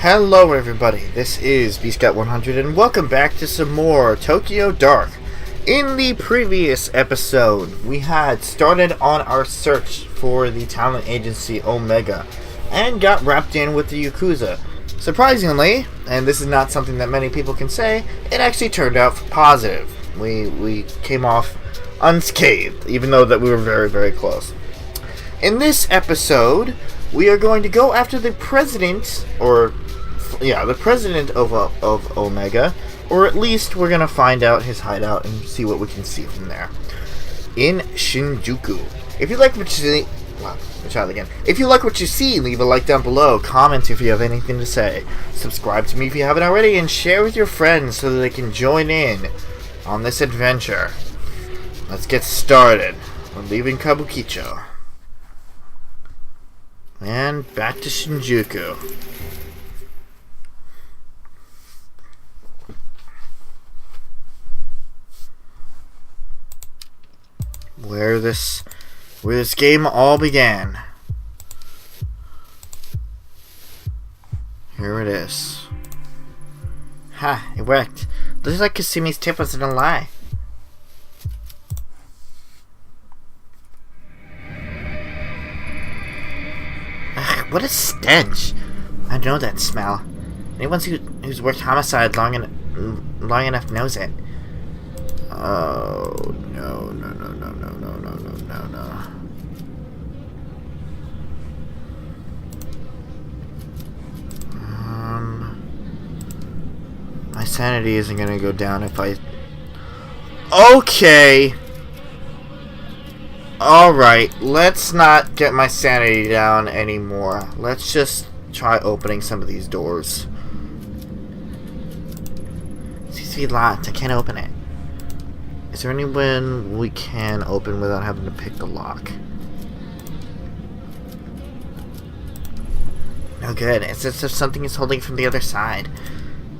Hello everybody, this is BScout100 and welcome back to some more Tokyo Dark. In the previous episode, we had started on our search for the talent agency Omega and got wrapped in with the Yakuza. Surprisingly, and this is not something that many people can say, it actually turned out positive. We came off unscathed, even though that we were very, very close. In this episode, we are going to go after the president, the president of Omega, or at least we're going to find out his hideout and see what we can see from there. In Shinjuku. If you like what you see, If you like what you see, leave a like down below, comment if you have anything to say, subscribe to me if you haven't already, and share with your friends so that they can join in on this adventure. Let's get started. We're leaving Kabukicho. And back to Shinjuku. Where this game all began. Here it is. Ha, it worked. Looks like Kasumi's tip wasn't a lie. Ugh, what a stench. I know that smell. Anyone who's worked homicide long enough knows it. Oh, no. My sanity isn't gonna go down if I... Okay! Alright, let's not get my sanity down anymore. Let's just try opening some of these doors. It seems to be locked. I can't open it. Is there anyone we can open without having to pick the lock? No good. It's as if something is holding from the other side.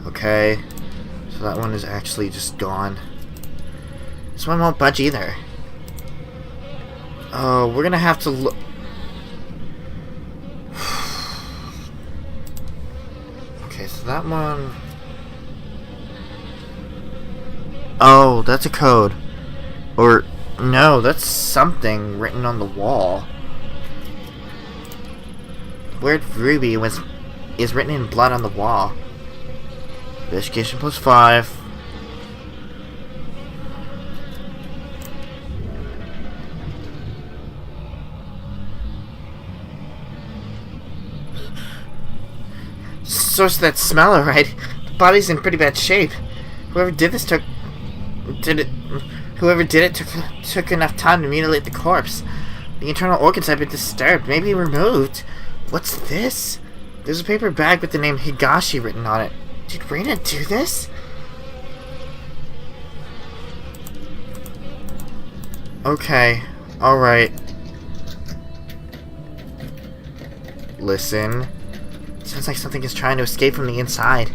Okay. So that one is actually just gone. This one won't budge either. Oh, we're gonna have to look. Okay, so that one... Oh, that's a code. Or, no, that's something written on the wall. The word Ruby is written in blood on the wall. Investigation +5. Source of that smell, alright. The body's in pretty bad shape. Whoever did it took enough time to mutilate the corpse. The internal organs have been disturbed, maybe removed. What's this? There's a paper bag with the name Higashi written on it. Did Reina do this? Okay, alright. Listen. Sounds like something is trying to escape from the inside.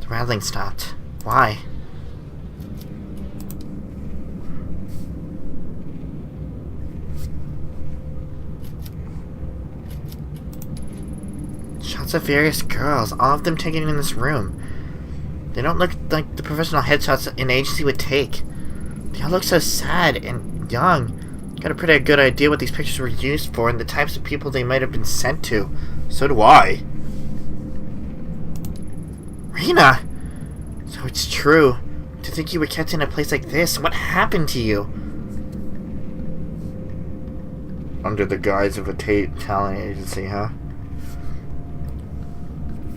The rattling stopped. Why? Shots of various girls, all of them taken in this room. They don't look like the professional headshots an agency would take. They all look so sad and young. Got a pretty good idea what these pictures were used for and the types of people they might have been sent to. So do I. Reina! So it's true. To think you were kept in a place like this. What happened to you? Under the guise of a talent agency, huh?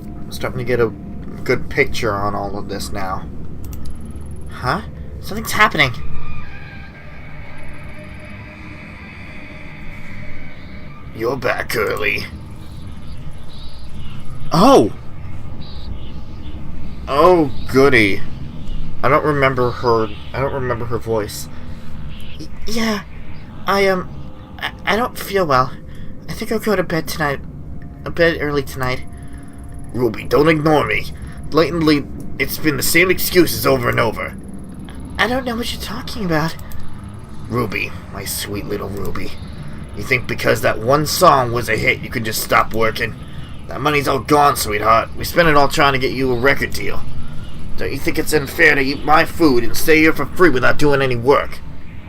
I'm starting to get a good picture on all of this now. Huh? Something's happening. You're back early. Oh! Oh, goody. I don't remember her voice. Yeah, I don't feel well. I think I'll go to bed tonight. A bit early tonight. Ruby, don't ignore me. Blatantly, it's been the same excuses over and over. I don't know what you're talking about. Ruby, my sweet little Ruby. You think because that one song was a hit, you could just stop working? That money's all gone, sweetheart. We spent it all trying to get you a record deal. Don't you think it's unfair to eat my food and stay here for free without doing any work?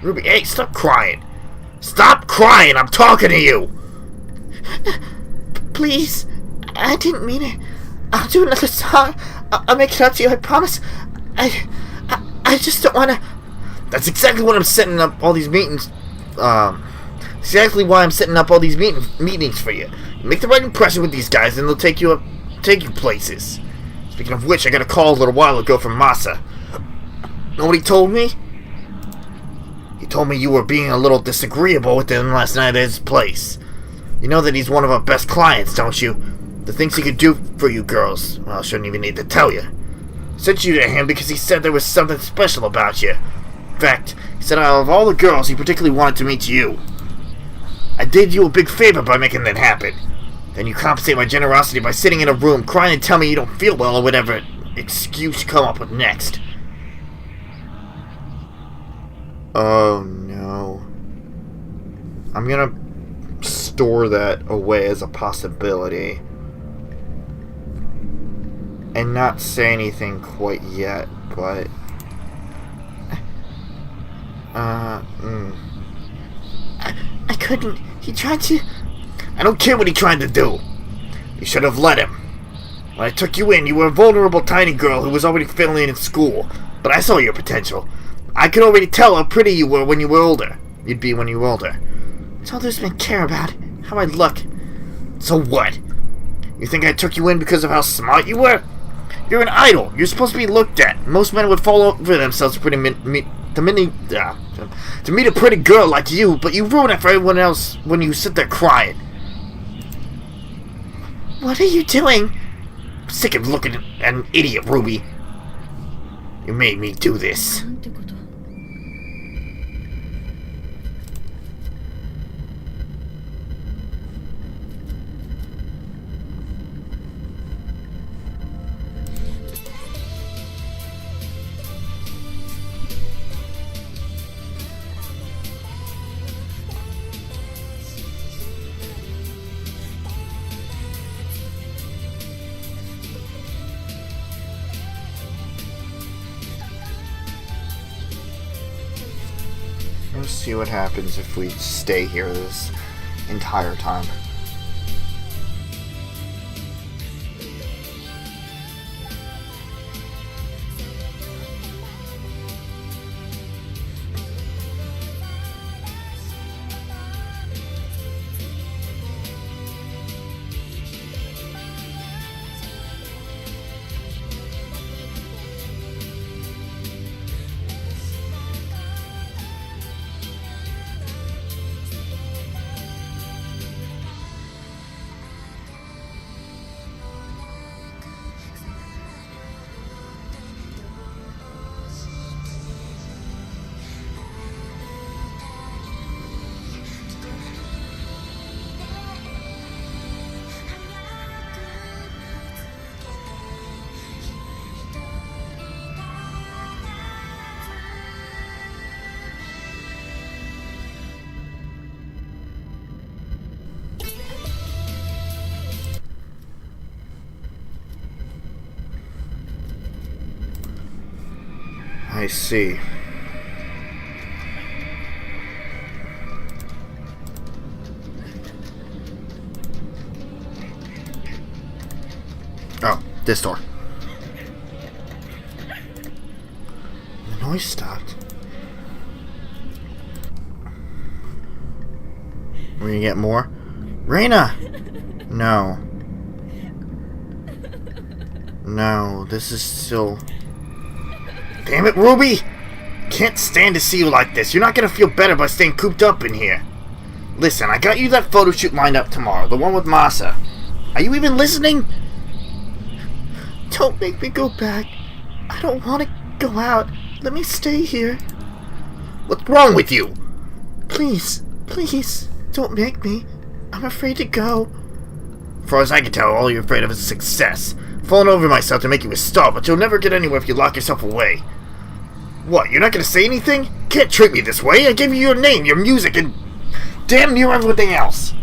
Ruby, hey, stop crying. Stop crying! I'm talking to you! Please, I didn't mean it. I'll do another song. I'll make it up to you, I promise. I just don't want to... That's exactly what I'm setting up all these meetings. Exactly why I'm setting up all these meetings for you. You make the right impression with these guys, and they'll take you places. Speaking of which, I got a call a little while ago from Masa. Know what he told me? He told me you were being a little disagreeable with him last night at his place. You know that he's one of our best clients, don't you? The things he could do for you girls, well, I shouldn't even need to tell you. Sent you to him because he said there was something special about you. In fact, he said out of all the girls, he particularly wanted to meet you. I did you a big favor by making that happen. Then you compensate my generosity by sitting in a room crying and tell me you don't feel well or whatever excuse you come up with next. Oh no. I'm gonna store that away as a possibility and not say anything quite yet, but I couldn't. He tried to... I don't care what he tried to do. You should have let him. When I took you in, you were a vulnerable tiny girl who was already failing in school. But I saw your potential. I could already tell how pretty you were when you were older. You'd be when you were older. That's all there's men care about. How I look. So what? You think I took you in because of how smart you were? You're an idol. You're supposed to be looked at. Most men would fall over themselves to meet a pretty girl like you, but you ruin it for everyone else when you sit there crying. What are you doing? I'm sick of looking at an idiot, Ruby. You made me do this. let's see what happens if we stay here this entire time. I see. Oh, this door. The noise stopped. We're gonna get more. Reina! No. No, this is still... Damn it, Ruby! Can't stand to see you like this. You're not gonna feel better by staying cooped up in here. Listen, I got you that photo shoot lined up tomorrow, the one with Masa. Are you even listening? Don't make me go back. I don't want to go out. Let me stay here. What's wrong with you? Please, please, don't make me. I'm afraid to go. As far as I can tell, all you're afraid of is success. Falling over myself to make you a star, but you'll never get anywhere if you lock yourself away. What, you're not gonna say anything? Can't treat me this way. I gave you your name, your music, and damn near everything else.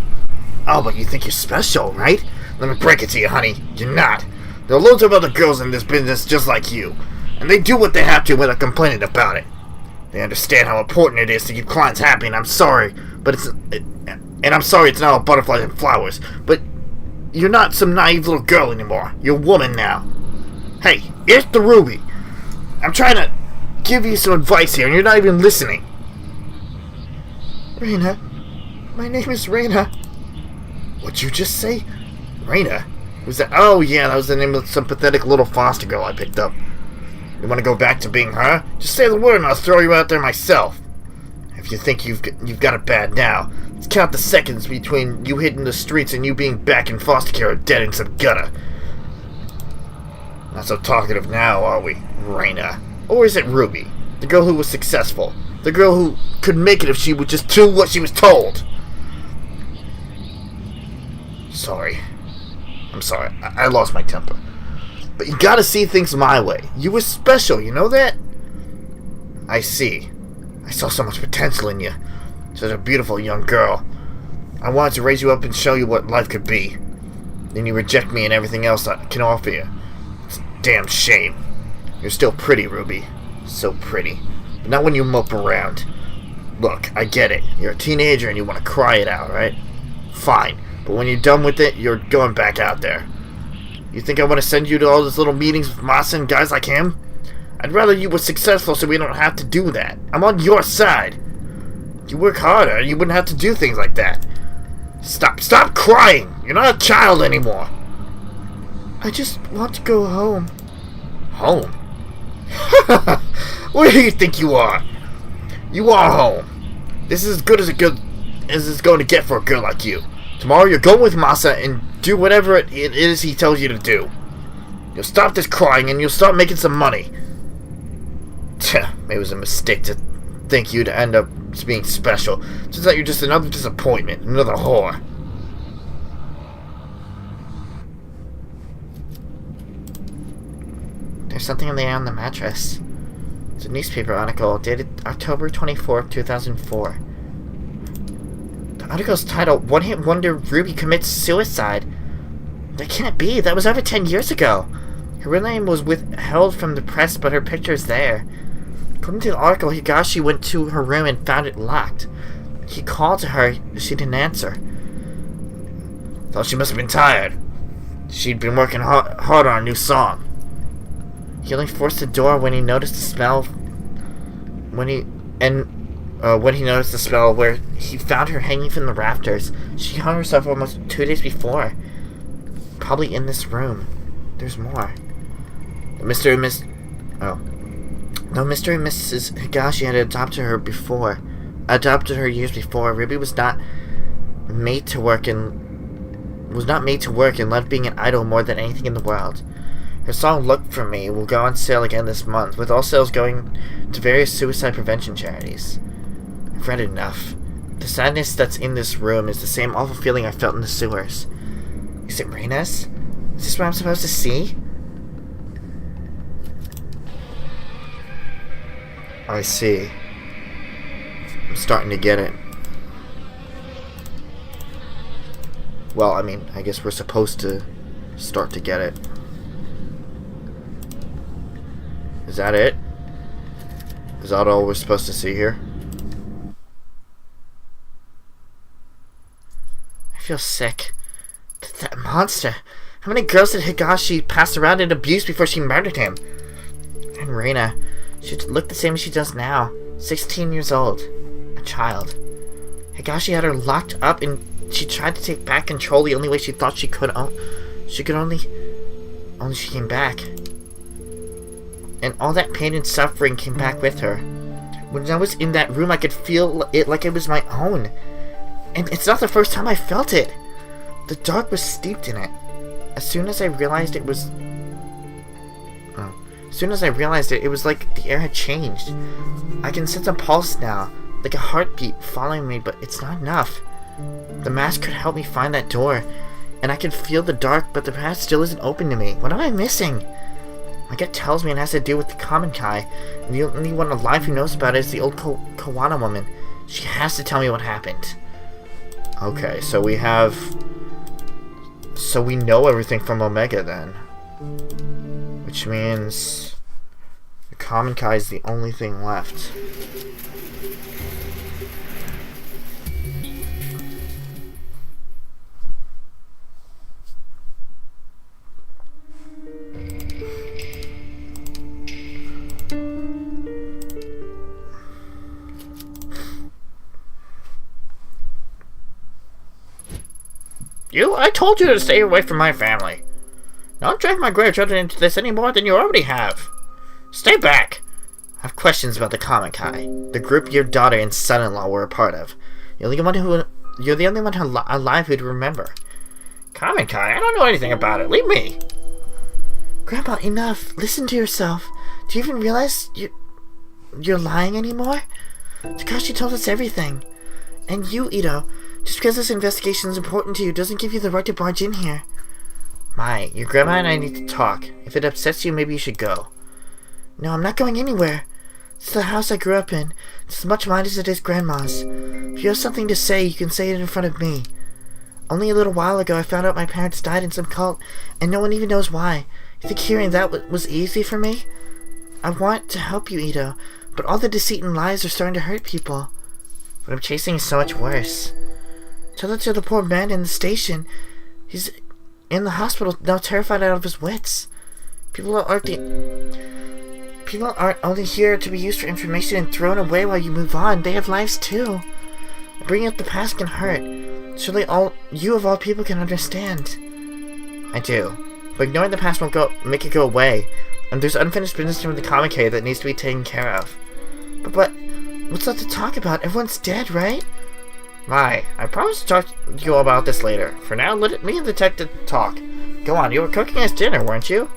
Oh, but you think you're special, right? Let me break it to you, honey. You're not. There are loads of other girls in this business just like you, and they do what they have to without complaining about it. They understand how important it is to keep clients happy, and I'm sorry, but I'm sorry it's not all butterflies and flowers, but you're not some naive little girl anymore. You're a woman now. Hey, here's the Ruby. I'm trying to give you some advice here, and you're not even listening. Reina. My name is Reina. What'd you just say? Reina? Who's that? Oh, yeah, that was the name of some pathetic little foster girl I picked up. You want to go back to being her? Just say the word and I'll throw you out there myself. If you think you've got it bad now, let's count the seconds between you hitting the streets and you being back in foster care or dead in some gutter. Not so talkative now, are we, Reina? Or is it Ruby? The girl who was successful. The girl who could make it if she would just do what she was told. Sorry. I'm sorry. I lost my temper. But you gotta see things my way. You were special, you know that? I see. I saw so much potential in you. Such a beautiful young girl. I wanted to raise you up and show you what life could be. Then you reject me and everything else I can offer you. It's a damn shame. You're still pretty, Ruby. So pretty. But not when you mope around. Look, I get it. You're a teenager and you want to cry it out, right? Fine. But when you're done with it, you're going back out there. You think I want to send you to all those little meetings with Masa and guys like him? I'd rather you were successful so we don't have to do that. I'm on your side. If you work harder, you wouldn't have to do things like that. Stop crying. You're not a child anymore. I just want to go home. Home? Where do you think you are? You are home. This is as good as it's going to get for a girl like you. Tomorrow you're going with Masa and do whatever it is he tells you to do. You'll stop this crying and you'll start making some money. Maybe it was a mistake to think you'd end up being special. Turns out you're just another disappointment, another whore. There's something in there on the mattress. It's a newspaper article dated October 24th, 2004. The article's titled, One Hit Wonder Ruby Commits Suicide. That can't be. That was over 10 years ago. Her real name was withheld from the press, but her picture is there. According to the article, Higashi went to her room and found it locked. He called to her. She didn't answer. Thought she must have been tired. She'd been working hard on a new song. He only forced the door when he noticed the smell. When he noticed the smell where he found her hanging from the rafters. She hung herself almost 2 days before. Probably in this room. There's more. Mr. and Miss... Oh. No, Mr. and Mrs. Higashi had adopted her years before. Ruby was not made to work and loved being an idol more than anything in the world. Her song Look For Me will go on sale again this month, with all sales going to various suicide prevention charities. I've read enough. The sadness that's in this room is the same awful feeling I felt in the sewers. Is it Reina's? Is this what I'm supposed to see? I see. I'm starting to get it. Well, I mean, I guess we're supposed to start to get it. Is that it? Is that all we're supposed to see here? I feel sick. That monster. How many girls did Higashi pass around and abuse before she murdered him? And Reina. She looked the same as she does now. 16 years old. A child. Higashi had her locked up and she tried to take back control the only way she thought she could. Only she came back. And all that pain and suffering came back with her. When I was in that room, I could feel it like it was my own. And it's not the first time I felt it. The dark was steeped in it. As soon as I realized it, it was like the air had changed. I can sense a pulse now, like a heartbeat following me, but it's not enough. The mask could help me find that door, and I can feel the dark, but the path still isn't open to me. What am I missing? My gut tells me it has to do with the common Kai, and the only one alive who knows about it is the old Kawana woman. She has to tell me what happened. Okay, so we have So we know everything from Omega then. Which means the Common Kai is the only thing left. I told you to stay away from my family. Don't drag my grandchildren into this any more than you already have. Stay back. I have questions about the Common Kai, the group your daughter and son-in-law were a part of. You're the only one alive who'd remember. Common Kai? I don't know anything about it. Leave me. Grandpa, enough. Listen to yourself. Do you even realize you're lying anymore? Takashi told us everything. And you, Ito, just because this investigation is important to you doesn't give you the right to barge in here. Mai, your grandma and I need to talk. If it upsets you, maybe you should go. No, I'm not going anywhere. It's the house I grew up in. It's as much mine as it is Grandma's. If you have something to say, you can say it in front of me. Only a little while ago, I found out my parents died in some cult, and no one even knows why. You think hearing that was easy for me? I want to help you, Ito, but all the deceit and lies are starting to hurt people. What I'm chasing is so much worse. Tell it to the poor man in the station. He's in the hospital now, terrified out of his wits. People aren't only here to be used for information and thrown away while you move on. They have lives too. Bringing up the past can hurt. Surely you of all people can understand. I do. But ignoring the past won't make it go away. And there's unfinished business from the Common Kai that needs to be taken care of. But what's left to talk about? Everyone's dead, right? Mai, I promise to talk to you all about this later. For now, let me and the detective talk. Go on, you were cooking us dinner, weren't you?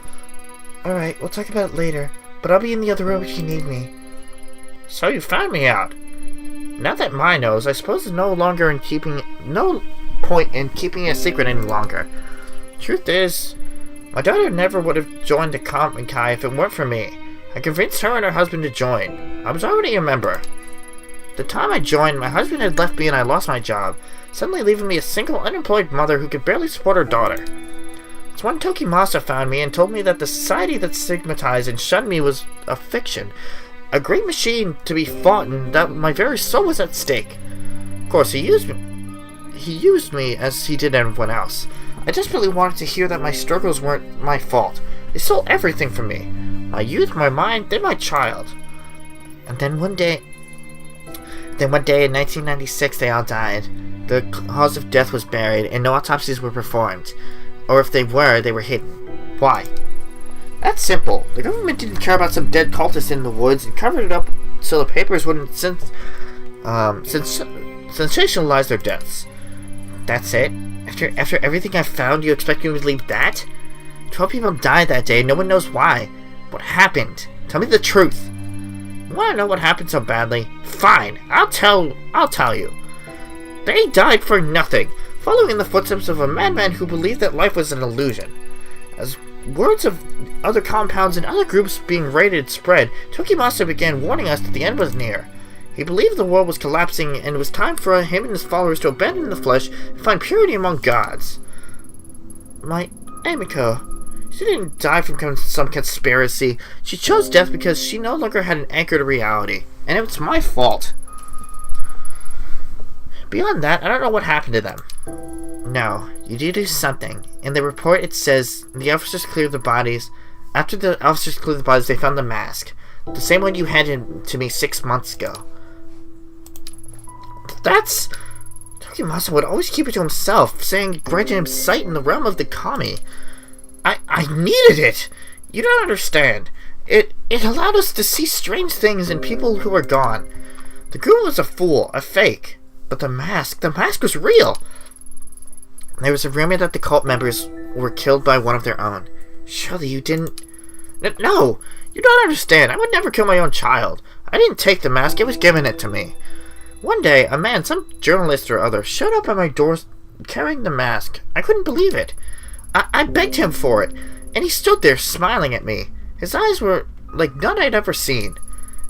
Alright, we'll talk about it later. But I'll be in the other room if you need me. So you found me out. Now that Mai knows, I suppose there's no point in keeping it a secret any longer. Truth is, my daughter never would have joined the Common Kai if it weren't for me. I convinced her and her husband to join. I was already a member. The time I joined, my husband had left me and I lost my job, suddenly leaving me a single, unemployed mother who could barely support her daughter. It's when Tokimasa found me and told me that the society that stigmatized and shunned me was a fiction, a great machine to be fought, and that my very soul was at stake. Of course, he used me as he did everyone else. I desperately wanted to hear that my struggles weren't my fault. They stole everything from me. My youth, my mind, then my child. And then one day in 1996, they all died. The cause of death was buried, and no autopsies were performed. Or if they were hidden. Why? That's simple. The government didn't care about some dead cultists in the woods and covered it up so the papers wouldn't sensationalize their deaths. That's it? After everything I've found, you expect me to leave that? 12 people died that day, and no one knows why. What happened? Tell me the truth. You want to know what happened so badly? Fine, I'll tell you. They died for nothing, following in the footsteps of a madman who believed that life was an illusion. As words of other compounds and other groups being raided spread, Tokimasa began warning us that the end was near. He believed the world was collapsing and it was time for him and his followers to abandon the flesh and find purity among gods. My Emiko, she didn't die from some conspiracy. She chose death because she no longer had an anchor to reality, and it was my fault. Beyond that, I don't know what happened to them. No, you did do something. In the report it says the officers cleared the bodies. After the officers cleared the bodies, they found the mask. The same one you handed to me 6 months ago. That's... Tokimasa would always keep it to himself, saying it granted him sight in the realm of the kami. I needed it! You don't understand. It allowed us to see strange things in people who were gone. The guru was a fool, a fake. But the mask was real! There was a rumor that the cult members were killed by one of their own. Surely you didn't... No! You don't understand. I would never kill my own child. I didn't take the mask, it was given it to me. One day, a man, some journalist or other, showed up at my door carrying the mask. I couldn't believe it. I begged him for it, and he stood there smiling at me. His eyes were like none I'd ever seen.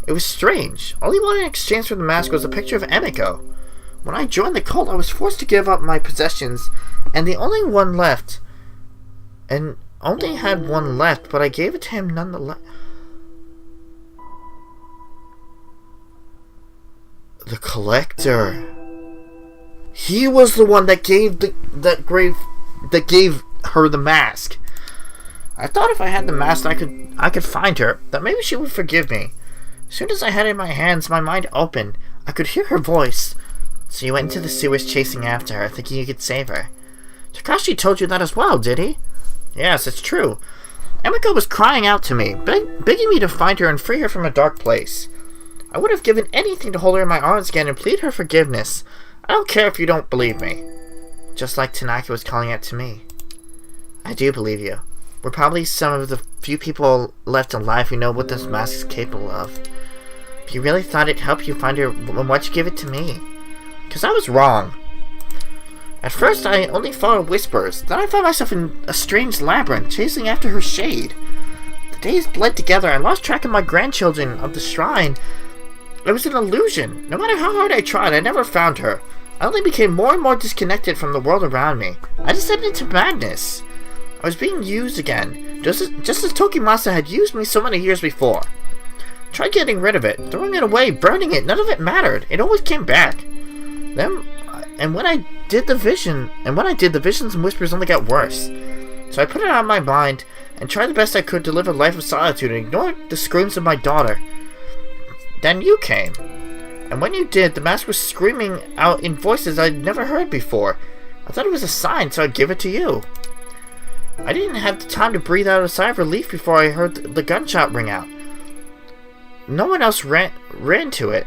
It was strange. All he wanted in exchange for the mask was a picture of Emiko. When I joined the cult, I was forced to give up my possessions, and the only one left, and only had one left, but I gave it to him nonetheless. The collector. He was the one that gave that gave her the mask. I thought if I had the mask, I could find her. That maybe she would forgive me. As soon as I had it in my hands, my mind opened. I could hear her voice. So you went into the sewers chasing after her, thinking you could save her. Takashi told you that as well, did he? Yes, it's true. Emiko was crying out to me, begging me to find her and free her from a dark place. I would have given anything to hold her in my arms again and plead her forgiveness. I don't care if you don't believe me. Just like Tanaka was calling out to me. I do believe you. We're probably some of the few people left alive who know what this mask is capable of. But you really thought it'd help you find her, why'd you give it to me? Because I was wrong. At first, I only followed whispers. Then I found myself in a strange labyrinth, chasing after her shade. The days bled together. I lost track of my grandchildren, of the shrine. It was an illusion. No matter how hard I tried, I never found her. I only became more and more disconnected from the world around me. I descended into madness. I was being used again, just as Tokimasa had used me so many years before. I tried getting rid of it, throwing it away, burning it. None of it mattered. It always came back. When I did, the visions and whispers only got worse. So I put it out of my mind and tried the best I could to live a life of solitude and ignore the screams of my daughter. Then you came. And when you did, the mask was screaming out in voices I'd never heard before. I thought it was a sign, so I'd give it to you. I didn't have the time to breathe out a sigh of relief before I heard the gunshot ring out. No one else ran to it.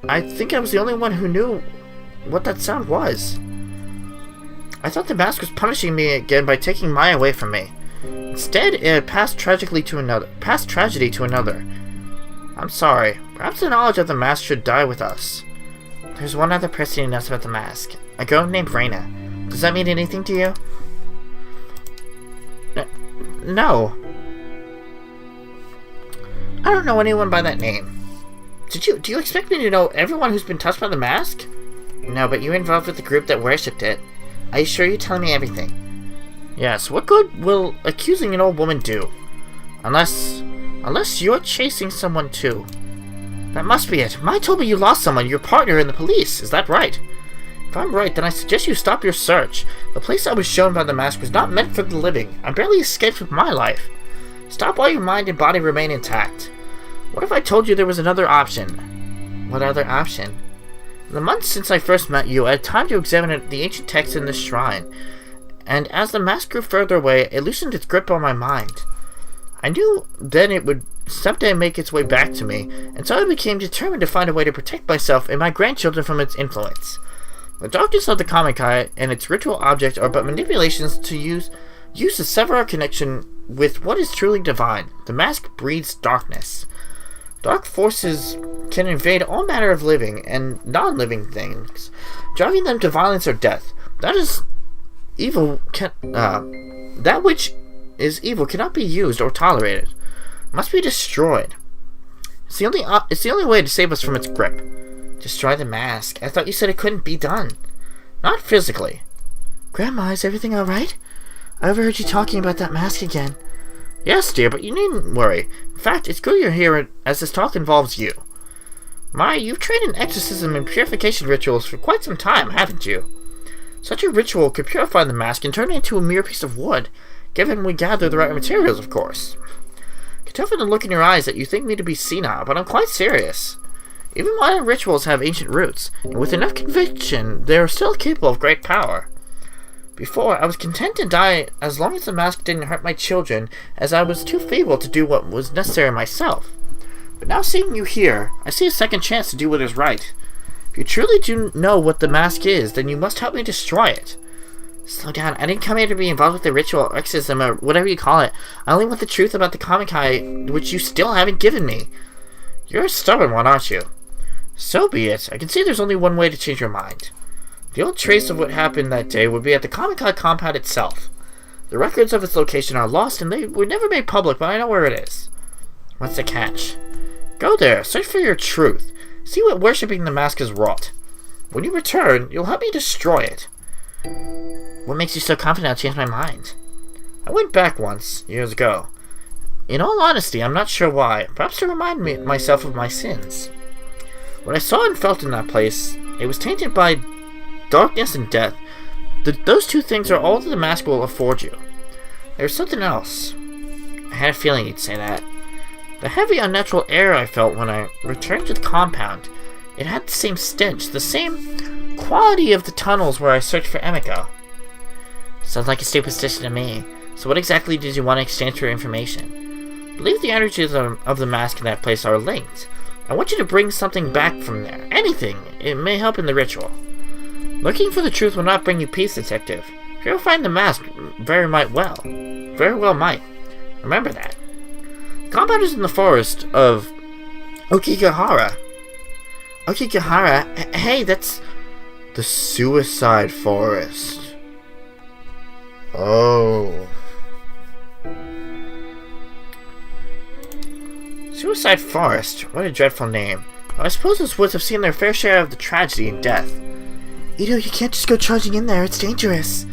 I think I was the only one who knew what that sound was. I thought the mask was punishing me again by taking Maya away from me. Instead, it had passed tragedy to another. I'm sorry. Perhaps the knowledge of the mask should die with us. There's one other person who knows about the mask. A girl named Reina. Does that mean anything to you? No. I don't know anyone by that name. Do you expect me to know everyone who's been touched by the mask? No, but you're involved with the group that worshipped it. Are you sure you're telling me everything? Yes, what good will accusing an old woman do? Unless you're chasing someone too. That must be it. Mai told me you lost someone, your partner in the police. Is that right? If I'm right, then I suggest you stop your search. The place I was shown by the mask was not meant for the living. I barely escaped with my life. Stop while your mind and body remain intact. What if I told you there was another option? What other option? In the months since I first met you, I had time to examine the ancient texts in this shrine, and as the mask grew further away, it loosened its grip on my mind. I knew then it would someday make its way back to me, and so I became determined to find a way to protect myself and my grandchildren from its influence. The darkness of the Kamikai and its ritual objects are but manipulations to use to sever our connection with what is truly divine. The mask breeds darkness. Dark forces can invade all manner of living and non-living things, driving them to violence or death. That which is evil cannot be used or tolerated. It must be destroyed. It's the only way to save us from its grip. Destroy the mask. I thought you said it couldn't be done. Not physically. Grandma, is everything alright? I overheard you talking about that mask again. Yes, dear, but you needn't worry. In fact, it's good you're here, as this talk involves you. Mai, you've trained in exorcism and purification rituals for quite some time, haven't you? Such a ritual could purify the mask and turn it into a mere piece of wood, given we gather the right materials, of course. I can tell from the look in your eyes that you think me to be senile, but I'm quite serious. Even modern rituals have ancient roots, and with enough conviction, they are still capable of great power. Before, I was content to die as long as the mask didn't hurt my children, as I was too feeble to do what was necessary myself. But now seeing you here, I see a second chance to do what is right. If you truly do know what the mask is, then you must help me destroy it. Slow down, I didn't come here to be involved with the ritual or exorcism or whatever you call it. I only want the truth about the Kamikai, which you still haven't given me. You're a stubborn one, aren't you? So be it. I can see there's only one way to change your mind. The old trace of what happened that day would be at the Kamikai compound itself. The records of its location are lost and they were never made public, but I know where it is. What's the catch? Go there, search for your truth. See what worshipping the mask has wrought. When you return, you'll help me destroy it. What makes you so confident I'll change my mind? I went back once, years ago. In all honesty, I'm not sure why. Perhaps to remind myself of my sins. What I saw and felt in that place, it was tainted by darkness and death. Those two things are all that the mask will afford you. There's something else. I had a feeling you'd say that. The heavy, unnatural air I felt when I returned to the compound. It had the same stench, the same quality of the tunnels where I searched for Emiko. Sounds like a superstition to me. So what exactly did you want to exchange for information? I believe the energies of the mask in that place are linked. I want you to bring something back from there. Anything. It may help in the ritual. Looking for the truth will not bring you peace, Detective. You'll find the mask very well might. Remember that. The compound is in the forest of Okigahara. Okigahara? Hey, that's the Suicide Forest. Oh. Suicide Forest? What a dreadful name. I suppose those woods have seen their fair share of the tragedy and death. You can't just go charging in there, it's dangerous.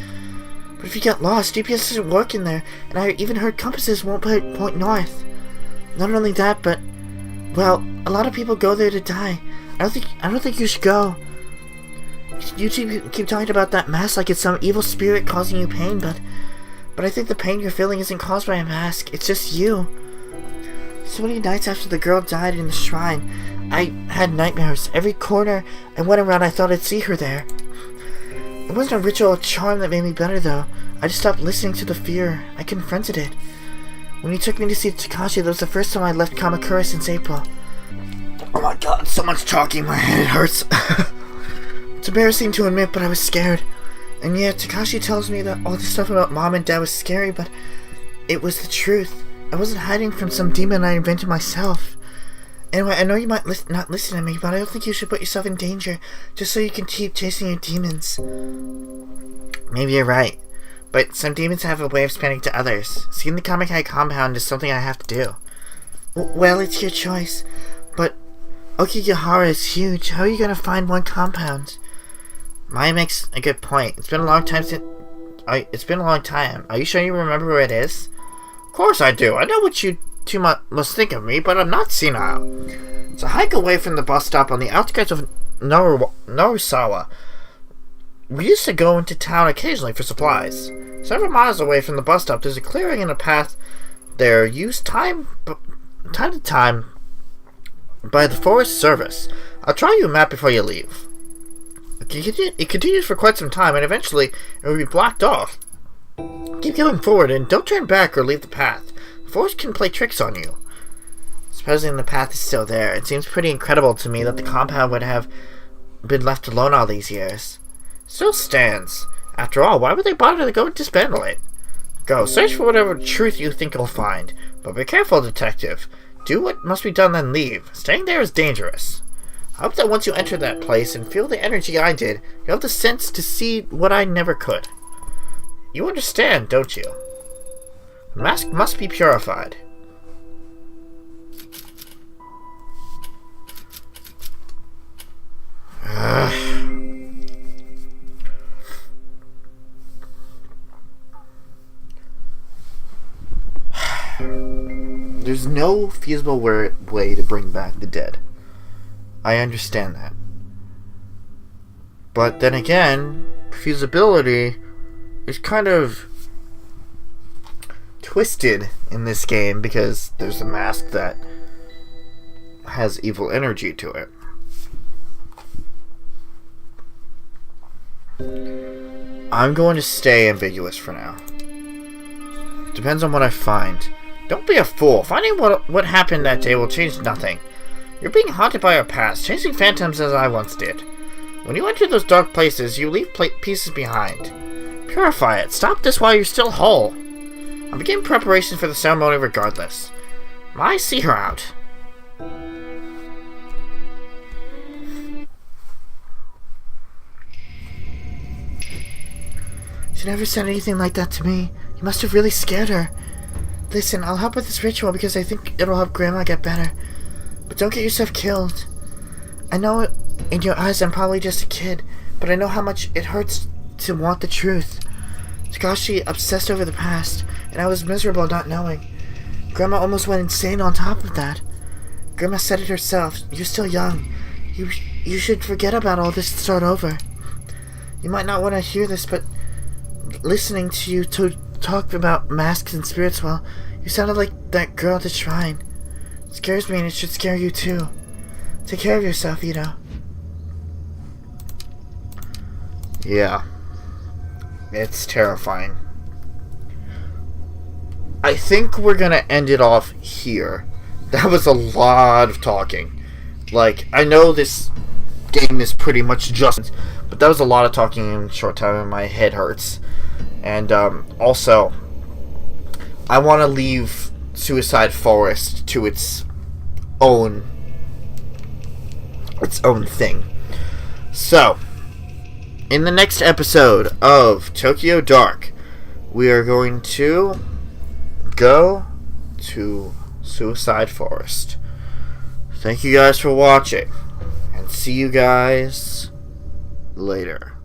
But if you get lost, GPS doesn't work in there, and I even heard compasses won't point north. Not only that, but, well, a lot of people go there to die. I don't think you should go. You keep talking about that mask like it's some evil spirit causing you pain, but I think the pain you're feeling isn't caused by a mask, it's just you. So many nights after the girl died in the shrine, I had nightmares. Every corner I went around, I thought I'd see her there. It wasn't a ritual or charm that made me better, though. I just stopped listening to the fear. I confronted it. When he took me to see Takashi, that was the first time I left Kamakura since April. Oh my god, so much talking, my head hurts. It's embarrassing to admit, but I was scared. And yeah, Takashi tells me that all this stuff about Mom and Dad was scary, but it was the truth. I wasn't hiding from some demon I invented myself. Anyway, I know you might not listen to me, but I don't think you should put yourself in danger just so you can keep chasing your demons. Maybe you're right, but some demons have a way of spreading to others. Seeing the Kamikai compound is something I have to do. Well, it's your choice, but Okigahara is huge. How are you gonna find one compound? Maya makes a good point. It's been a long time Are you sure you remember where it is? Of course I do. I know what you two must think of me, but I'm not senile. It's a hike away from the bus stop on the outskirts of Norisawa. We used to go into town occasionally for supplies. Several miles away from the bus stop, there's a clearing and a path there used time to time by the Forest Service. I'll try you a map before you leave. It continues for quite some time, and eventually it will be blocked off. Keep going forward, and don't turn back or leave the path. The forest can play tricks on you. Supposing the path is still there, it seems pretty incredible to me that the compound would have been left alone all these years. Still stands. After all, why would they bother to go and dismantle it? Go, search for whatever truth you think you'll find. But be careful, Detective. Do what must be done, then leave. Staying there is dangerous. I hope that once you enter that place and feel the energy I did, you'll have the sense to see what I never could. You understand, don't you? The mask must be purified. There's no feasible way to bring back the dead. I understand that. But then again, feasibility is kind of twisted in this game because there's a mask that has evil energy to it. I'm going to stay ambiguous for now. Depends on what I find. Don't be a fool. Finding what happened that day will change nothing. You're being haunted by our past, chasing phantoms as I once did. When you enter those dark places, you leave pieces behind. Purify it. Stop this while you're still whole. I'll begin preparations for the ceremony regardless. I see her out. She never said anything like that to me. You must have really scared her. Listen, I'll help with this ritual because I think it'll help Grandma get better. But don't get yourself killed. I know In your eyes, I'm probably just a kid, but I know how much it hurts to want the truth. Takashi obsessed over the past, and I was miserable not knowing. Grandma almost went insane on top of that. Grandma said it herself. You're still young. You should forget about all this and start over. You might not want to hear this, but listening to you talk about masks and spirits, well, you sounded like that girl at the shrine. It scares me, and it should scare you too. Take care of yourself, Ito. Yeah. It's terrifying. I think we're gonna end it off here. That was a lot of talking. Like, I know this game is pretty much just, but that was a lot of talking in a short time and my head hurts. And also, I want to leave Suicide Forest to its own thing. So, in the next episode of Tokyo Dark, we are going to go to Suicide Forest. Thank you guys for watching, and see you guys later.